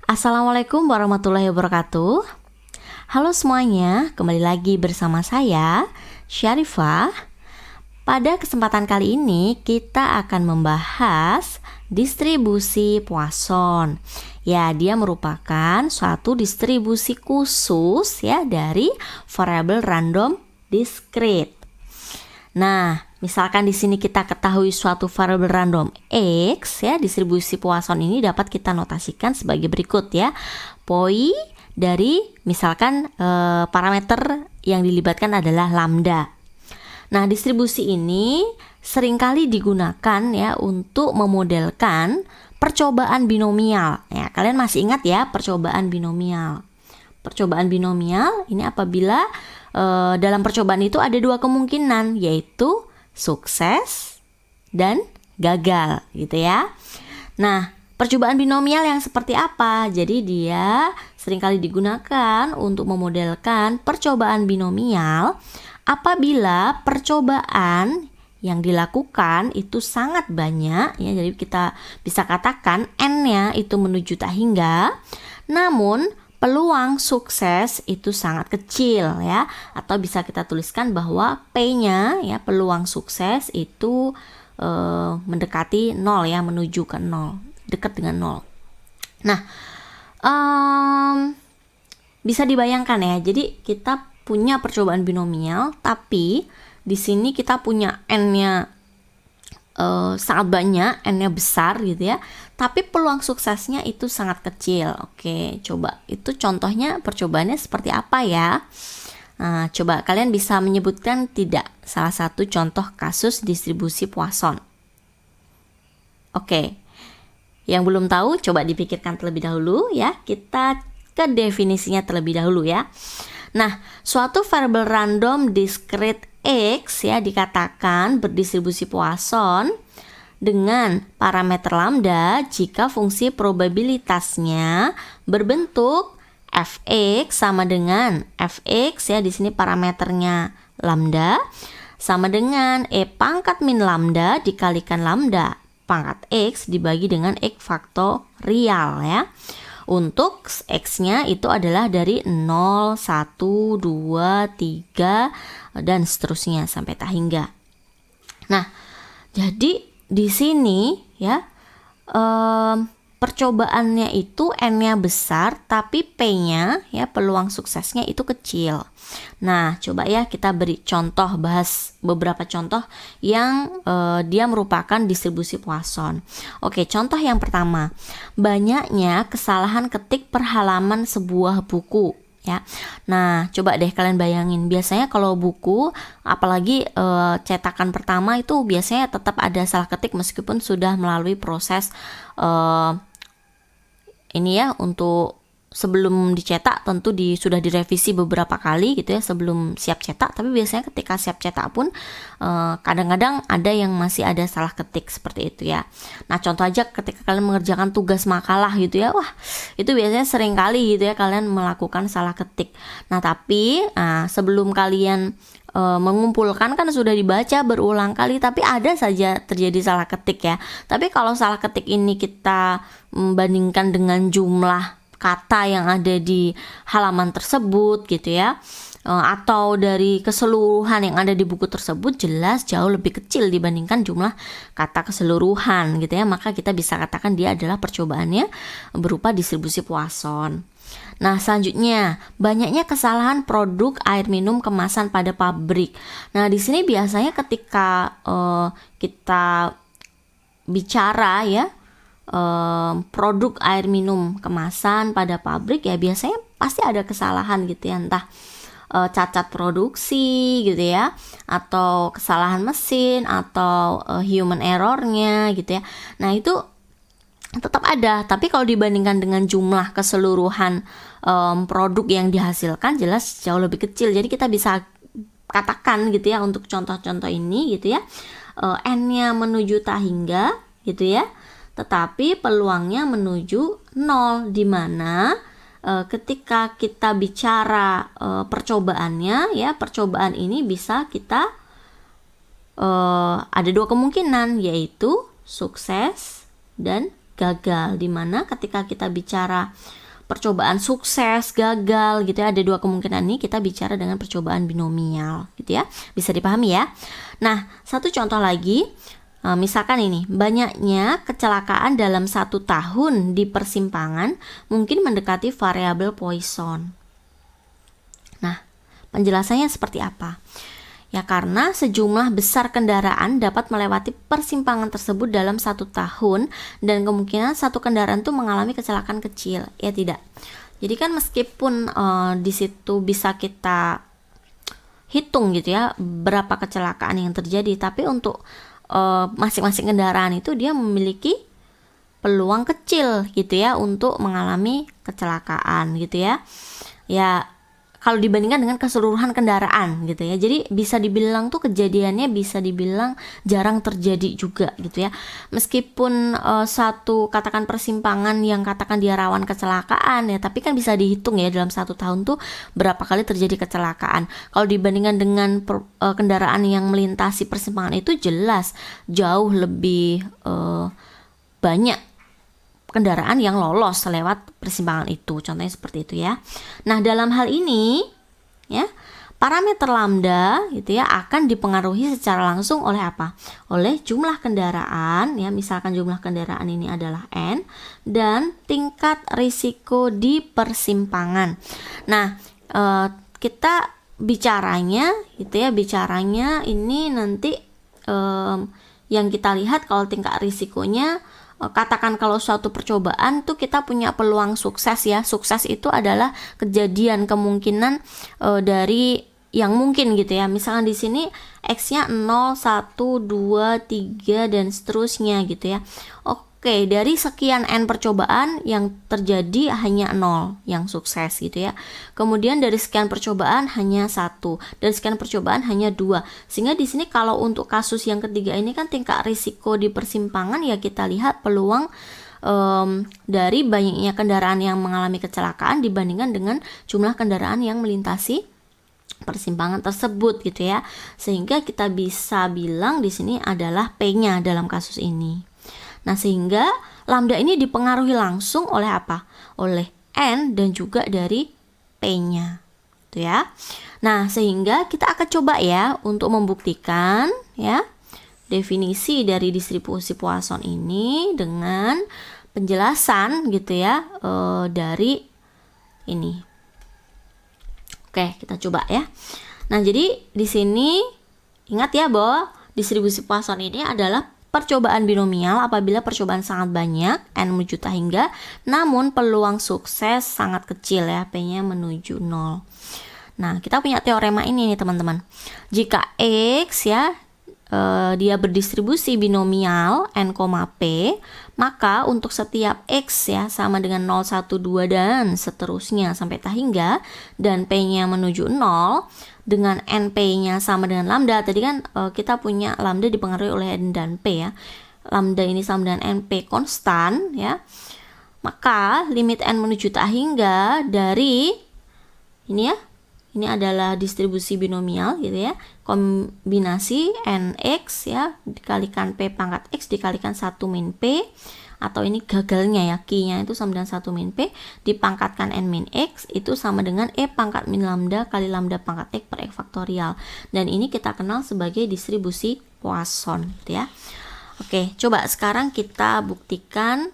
Assalamualaikum warahmatullahi wabarakatuh. Halo semuanya, kembali lagi bersama saya, Syarifah. Pada kesempatan kali ini kita akan membahas distribusi Poisson. Ya, dia merupakan suatu distribusi khusus ya dari variabel random discrete. Nah, misalkan di sini kita ketahui suatu variabel random X ya, distribusi Poisson ini dapat kita notasikan sebagai berikut ya. Poi dari misalkan parameter yang dilibatkan adalah lambda. Nah, distribusi ini seringkali digunakan ya untuk memodelkan percobaan binomial. Ya, kalian masih ingat ya percobaan binomial. Percobaan binomial ini apabila dalam percobaan itu ada dua kemungkinan, yaitu sukses dan gagal gitu ya. Nah, percobaan binomial yang seperti apa? Jadi dia seringkali digunakan untuk memodelkan percobaan binomial apabila percobaan yang dilakukan itu sangat banyak ya. Jadi kita bisa katakan N-nya itu menuju tak hingga, namun peluang sukses itu sangat kecil ya, atau bisa kita tuliskan bahwa P-nya ya, peluang sukses itu mendekati 0 ya, menuju ke 0, dekat dengan 0. Nah, bisa dibayangkan ya, jadi kita punya percobaan binomial, tapi di sini kita punya N-nya sangat banyak, N-nya besar gitu ya, tapi peluang suksesnya itu sangat kecil. Oke, coba itu contohnya percobaannya seperti apa ya? Nah, coba kalian bisa menyebutkan tidak salah satu contoh kasus distribusi Poisson. Oke, yang belum tahu coba dipikirkan terlebih dahulu ya. Kita ke definisinya terlebih dahulu ya. Nah, suatu variabel random discrete X ya dikatakan berdistribusi Poisson dengan parameter lambda jika fungsi probabilitasnya berbentuk fx sama dengan fx ya, di sini parameternya lambda sama dengan e pangkat min lambda dikalikan lambda pangkat x dibagi dengan x faktorial ya. Untuk x-nya itu adalah dari 0, 1, 2, 3 dan seterusnya sampai tak hingga. Nah, jadi di sini ya percobaannya itu N-nya besar tapi P-nya ya, peluang suksesnya itu kecil. Nah, coba ya kita beri contoh, bahas beberapa contoh yang dia merupakan distribusi Poisson. Oke, contoh yang pertama, banyaknya kesalahan ketik per halaman sebuah buku ya. Nah, coba deh kalian bayangin, biasanya kalau buku apalagi cetakan pertama itu biasanya tetap ada salah ketik meskipun sudah melalui proses ini ya, untuk sebelum dicetak tentu sudah direvisi beberapa kali gitu ya sebelum siap cetak, tapi biasanya ketika siap cetak pun kadang-kadang ada yang masih ada salah ketik seperti itu ya. Nah, contoh aja ketika kalian mengerjakan tugas makalah gitu ya, wah itu biasanya sering kali gitu ya kalian melakukan salah ketik. Nah, tapi sebelum kalian mengumpulkan kan sudah dibaca berulang kali, tapi ada saja terjadi salah ketik ya. Tapi kalau salah ketik ini kita bandingkan dengan jumlah kata yang ada di halaman tersebut gitu ya, atau dari keseluruhan yang ada di buku tersebut, jelas jauh lebih kecil dibandingkan jumlah kata keseluruhan gitu ya, maka kita bisa katakan dia adalah percobaannya berupa distribusi Poisson. Nah, selanjutnya banyaknya kesalahan produk air minum kemasan pada pabrik. Nah, di sini biasanya ketika kita bicara ya produk air minum kemasan pada pabrik ya, biasanya pasti ada kesalahan gitu ya, entah cacat produksi gitu ya, atau kesalahan mesin, atau human errornya gitu ya. Nah, itu tetap ada, tapi kalau dibandingkan dengan jumlah keseluruhan produk yang dihasilkan jelas jauh lebih kecil. Jadi kita bisa katakan gitu ya untuk contoh-contoh ini gitu ya, N-nya menuju tak hingga gitu ya, tetapi peluangnya menuju 0, di mana ketika kita bicara percobaannya ya, percobaan ini bisa kita ada dua kemungkinan, yaitu sukses dan gagal. Dimana ketika kita bicara percobaan sukses, gagal gitu ya, ada dua kemungkinan nih, kita bicara dengan percobaan binomial gitu ya. Bisa dipahami ya. Nah, satu contoh lagi, misalkan ini, banyaknya kecelakaan dalam 1 tahun di persimpangan mungkin mendekati variabel Poisson. Nah, penjelasannya seperti apa? Ya karena sejumlah besar kendaraan dapat melewati persimpangan tersebut dalam 1 tahun dan kemungkinan satu kendaraan itu mengalami kecelakaan kecil. Ya tidak. Jadi kan meskipun di situ bisa kita hitung gitu ya berapa kecelakaan yang terjadi, tapi untuk masing-masing kendaraan itu dia memiliki peluang kecil gitu ya untuk mengalami kecelakaan gitu ya. Ya kalau dibandingkan dengan keseluruhan kendaraan gitu ya. Jadi bisa dibilang tuh kejadiannya bisa dibilang jarang terjadi juga gitu ya. Meskipun satu katakan persimpangan yang katakan dia rawan kecelakaan ya, tapi kan bisa dihitung ya dalam 1 tahun tuh berapa kali terjadi kecelakaan. Kalau dibandingkan dengan kendaraan yang melintasi persimpangan itu jelas jauh lebih banyak kendaraan yang lolos lewat persimpangan itu. Contohnya seperti itu ya. Nah, dalam hal ini ya, parameter lambda gitu ya akan dipengaruhi secara langsung oleh apa? Oleh jumlah kendaraan ya, misalkan jumlah kendaraan ini adalah N dan tingkat risiko di persimpangan. Nah, kita bicaranya gitu ya, bicaranya ini nanti yang kita lihat kalau tingkat risikonya, katakan kalau suatu percobaan tuh kita punya peluang sukses ya. Sukses itu adalah kejadian kemungkinan dari yang mungkin gitu ya. Misalnya di sini X-nya 0, 1, 2, 3 dan seterusnya gitu ya. Oke, dari sekian N percobaan yang terjadi hanya 0 yang sukses gitu ya. Kemudian dari sekian percobaan hanya 1, dari sekian percobaan hanya 2. Sehingga di sini kalau untuk kasus yang ketiga ini kan tingkat risiko di persimpangan ya, kita lihat peluang dari banyaknya kendaraan yang mengalami kecelakaan dibandingkan dengan jumlah kendaraan yang melintasi persimpangan tersebut gitu ya. Sehingga kita bisa bilang di sini adalah P-nya dalam kasus ini. Nah, sehingga lambda ini dipengaruhi langsung oleh apa? Oleh N dan juga dari P-nya. Gitu ya. Nah, sehingga kita akan coba ya untuk membuktikan ya definisi dari distribusi Poisson ini dengan penjelasan gitu ya dari ini. Oke, kita coba ya. Nah, jadi di sini ingat ya bahwa distribusi Poisson ini adalah percobaan binomial apabila percobaan sangat banyak, N menuju tak hingga, namun peluang sukses sangat kecil ya, P-nya menuju 0. Nah, kita punya teorema ini nih teman-teman. Jika X ya, dia berdistribusi binomial N, P, maka untuk setiap X ya sama dengan 0, 1, 2 dan seterusnya sampai tak hingga, dan P-nya menuju 0, dengan NP-nya sama dengan lambda. Tadi kan kita punya lambda dipengaruhi oleh N dan P ya. Lambda ini sama dengan NP konstan ya. Maka limit N menuju tak hingga dari ini ya. Ini adalah distribusi binomial gitu ya. Kombinasi NX ya dikalikan P pangkat X dikalikan 1 min P, atau ini gagalnya ya, Q-nya itu sama dengan 1 min P dipangkatkan N min X itu sama dengan E pangkat min lambda kali lambda pangkat X per X faktorial. Dan ini kita kenal sebagai distribusi Poisson gitu ya. Oke, coba sekarang kita buktikan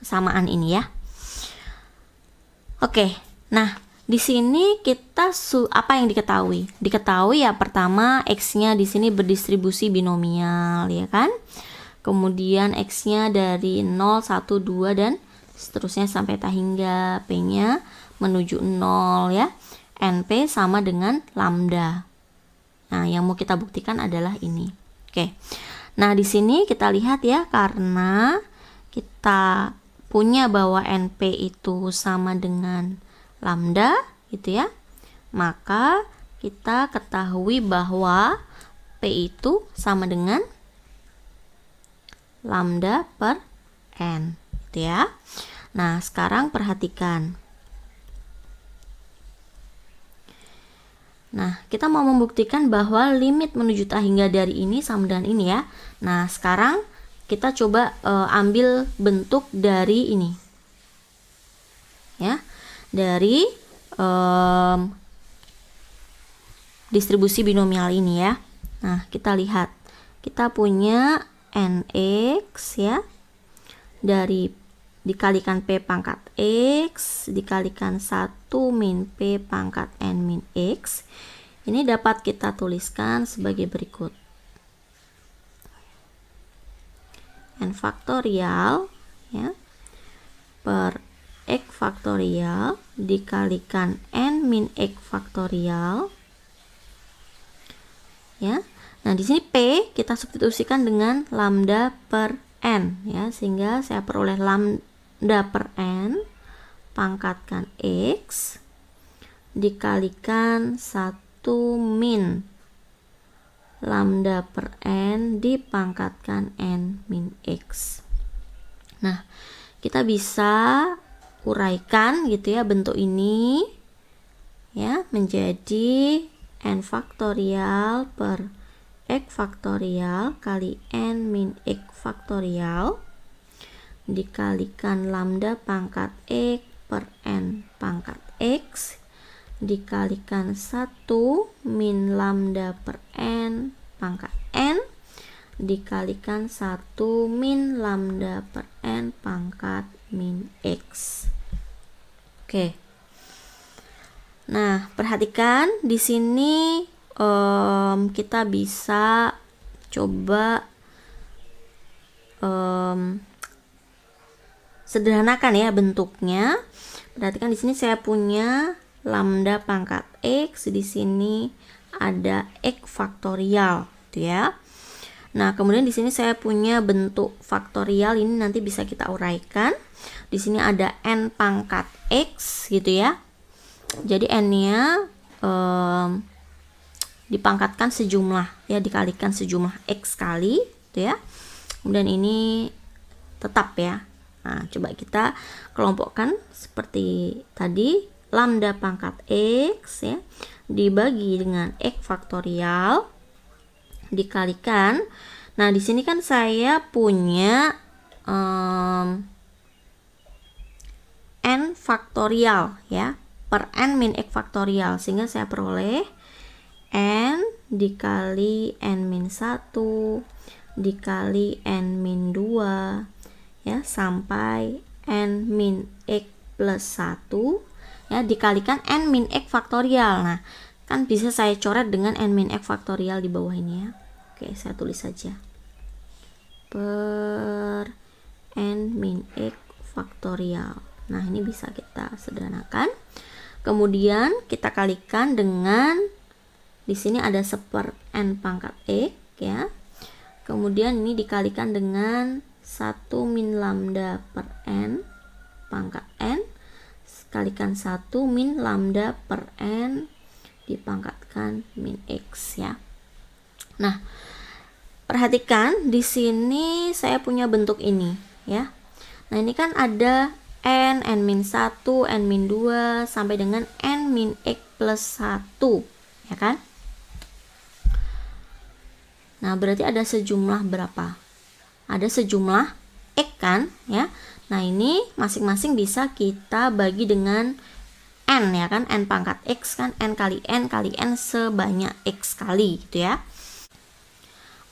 kesamaan ini ya. Oke, nah di sini kita apa yang diketahui? Diketahui ya pertama X-nya di sini berdistribusi binomial ya kan? Kemudian X-nya dari 0, 1, 2 dan seterusnya sampai tak hingga, P-nya menuju 0 ya. NP sama dengan lambda. Nah, yang mau kita buktikan adalah ini. Oke. Nah, di sini kita lihat ya, karena kita punya bahwa NP itu sama dengan lambda gitu ya, maka kita ketahui bahwa P itu sama dengan lambda per N gitu ya. Nah, sekarang perhatikan. Nah, kita mau membuktikan bahwa limit menuju tak hingga dari ini sama dengan ini ya. Nah, sekarang kita coba ambil bentuk dari ini ya, dari distribusi binomial ini ya. Nah, kita lihat, kita punya nx ya, dari dikalikan p pangkat x dikalikan 1 min p pangkat n min x. Ini dapat kita tuliskan sebagai berikut. N faktorial ya per x faktorial dikalikan n min x faktorial ya. Nah, di sini p kita substitusikan dengan lambda per n ya, sehingga saya peroleh lambda per n pangkatkan x dikalikan 1 min lambda per n dipangkatkan n min x. Nah, kita bisa uraikan gitu ya bentuk ini ya menjadi n faktorial per x faktorial kali n min x faktorial dikalikan lambda pangkat x per n pangkat x dikalikan 1 min lambda per n pangkat n dikalikan 1 min lambda per n pangkat min x. Oke. Nah, perhatikan di sini kita bisa coba sederhanakan ya bentuknya. Perhatikan di sini saya punya lambda pangkat x, di sini ada x faktorial gitu ya. Nah, kemudian di sini saya punya bentuk faktorial, ini nanti bisa kita uraikan. Di sini ada n pangkat x gitu ya. Jadi n-nya dipangkatkan sejumlah ya, dikalikan sejumlah x kali gitu ya. Kemudian ini tetap ya. Nah, coba kita kelompokkan seperti tadi. Lambda pangkat x ya dibagi dengan x faktorial dikalikan. Nah, di sini kan saya punya n faktorial ya per n min x faktorial, sehingga saya peroleh n dikali n min 1 dikali n min 2 ya sampai n min x plus 1 ya dikalikan n min x faktorial. Nah, kan bisa saya coret dengan n min x faktorial di bawah ini ya. Oke, saya tulis saja per n min x faktorial. Nah, ini bisa kita sederhanakan. Kemudian kita kalikan dengan di sini ada seper n pangkat x ya. Kemudian ini dikalikan dengan 1 min lambda per n pangkat n kalikan 1 min lambda per n dipangkatkan min x ya. Nah, perhatikan di sini saya punya bentuk ini ya. Nah, ini kan ada n min 1, n min 2 sampai dengan n min x plus 1 ya kan. Nah, berarti ada sejumlah berapa? Ada sejumlah x kan ya. Nah, ini masing-masing bisa kita bagi dengan n ya kan, n pangkat x kan, n kali n sebanyak x kali gitu ya.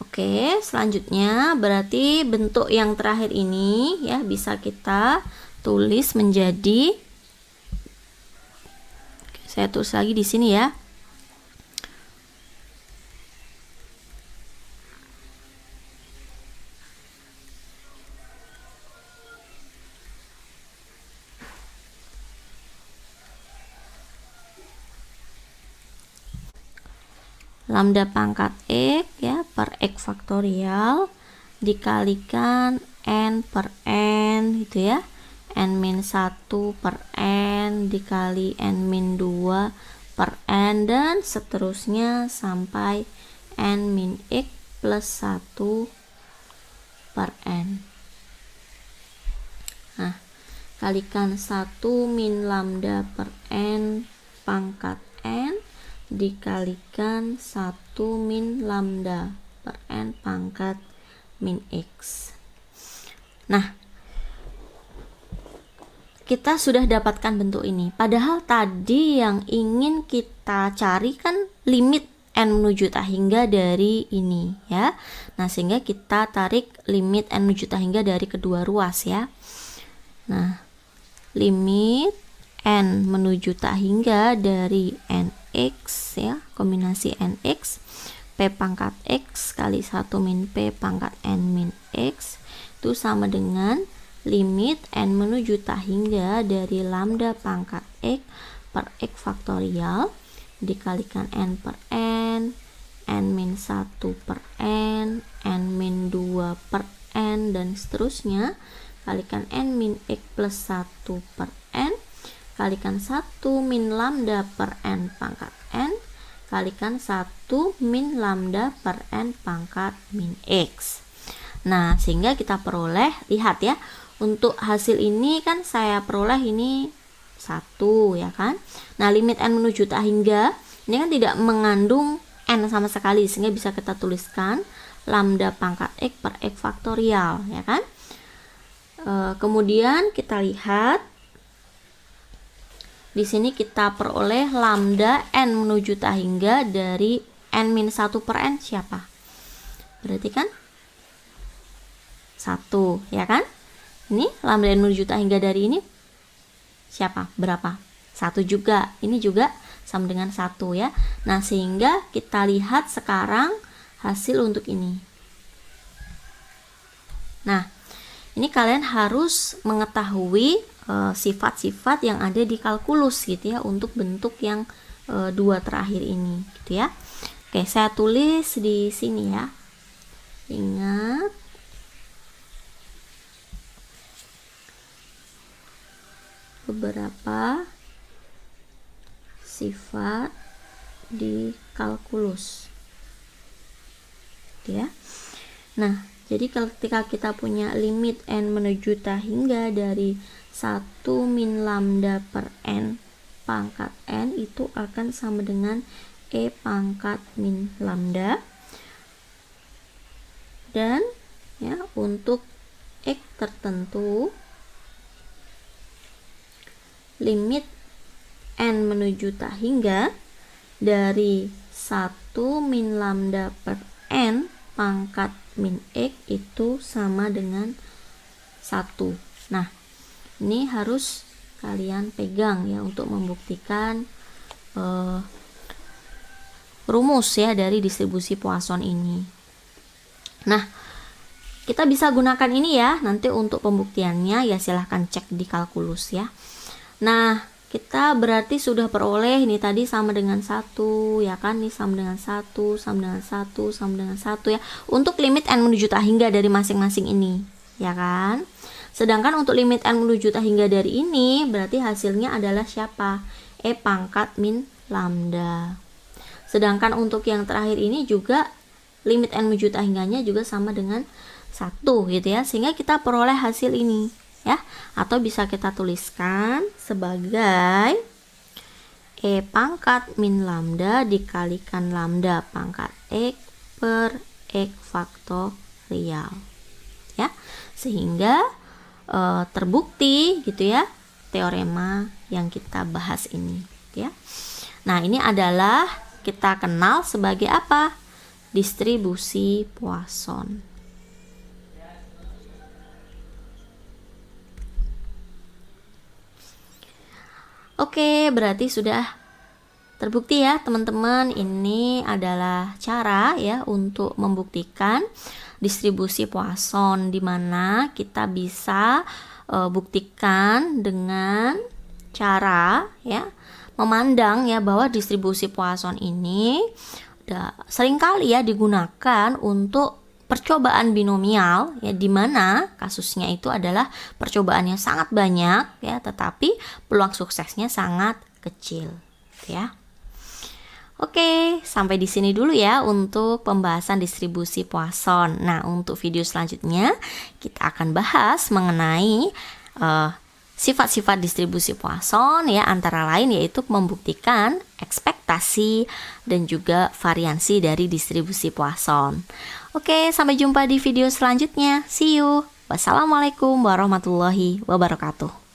Oke, selanjutnya berarti bentuk yang terakhir ini ya bisa kita tulis menjadi, saya tulis lagi di sini ya. Lambda pangkat x ya per x faktorial dikalikan n per n gitu ya, n min 1 per n dikali n min 2 per n dan seterusnya sampai n min x plus 1 per n. Nah, kalikan 1 min lambda per n pangkat n dikalikan 1 min lambda per n pangkat min x. Nah, kita sudah dapatkan bentuk ini. Padahal tadi yang ingin kita cari kan limit n menuju tak hingga dari ini ya. Nah, sehingga kita tarik limit n menuju tak hingga dari kedua ruas ya. Nah, limit n menuju tak hingga dari nx ya, kombinasi nx p pangkat x kali 1 min p pangkat n min x itu sama dengan limit n menuju tak hingga dari lambda pangkat x per x faktorial dikalikan n per n min 1 per n min 2 per n dan seterusnya, kalikan n min x plus 1 per n kalikan 1 min lambda per n pangkat n kalikan 1 min lambda per n pangkat min x. Nah, sehingga kita peroleh, lihat ya, untuk hasil ini kan saya peroleh ini 1 ya kan. Nah, limit n menuju tak hingga ini kan tidak mengandung n sama sekali, sehingga bisa kita tuliskan lambda pangkat x per x faktorial ya kan. Kemudian kita lihat di sini kita peroleh lambda n menuju tak hingga dari n min 1 per n siapa? Berarti kan 1 ya kan. Ini lambda n menuju tak hingga dari ini siapa? Berapa? 1 juga. Ini juga sama dengan 1 ya. Nah, sehingga kita lihat sekarang hasil untuk ini. Nah, ini kalian harus mengetahui sifat-sifat yang ada di kalkulus gitu ya, untuk bentuk yang dua terakhir ini gitu ya. Oke, saya tulis di sini ya. Ingat, beberapa sifat di kalkulus ya. Nah, jadi ketika kita punya limit n menuju tak hingga dari 1 min lambda per n pangkat n itu akan sama dengan e pangkat min lambda, dan ya untuk x tertentu limit n menuju tak hingga dari 1 min lambda per n pangkat min x itu sama dengan 1. Nah, ini harus kalian pegang ya untuk membuktikan rumus ya dari distribusi Poisson ini. Nah, kita bisa gunakan ini ya nanti untuk pembuktiannya, ya silahkan cek di kalkulus ya. Nah, kita berarti sudah peroleh ini tadi sama dengan 1 ya kan, ini sama dengan 1, sama dengan 1, sama dengan 1 ya, untuk limit n menuju tak hingga dari masing-masing ini ya kan. Sedangkan untuk limit n menuju tak hingga dari ini berarti hasilnya adalah siapa? E pangkat min lambda. Sedangkan untuk yang terakhir ini juga limit n menuju tak hingganya juga sama dengan 1 gitu ya, sehingga kita peroleh hasil ini ya, atau bisa kita tuliskan sebagai e pangkat min lambda dikalikan lambda pangkat x per x faktorial ya, sehingga terbukti gitu ya teorema yang kita bahas ini ya. Nah, ini adalah kita kenal sebagai apa? Distribusi Poisson. Oke, berarti sudah terbukti ya teman-teman. Ini adalah cara ya untuk membuktikan distribusi Poisson, di mana kita bisa buktikan dengan cara ya memandang ya bahwa distribusi Poisson ini seringkali ya digunakan untuk percobaan binomial ya, di mana kasusnya itu adalah percobaannya sangat banyak ya, tetapi peluang suksesnya sangat kecil ya. Oke, sampai di sini dulu ya untuk pembahasan distribusi Poisson. Nah, untuk video selanjutnya kita akan bahas mengenai sifat-sifat distribusi Poisson ya, antara lain yaitu membuktikan ekspektasi dan juga variansi dari distribusi Poisson. Oke, sampai jumpa di video selanjutnya. See you. Wassalamualaikum warahmatullahi wabarakatuh.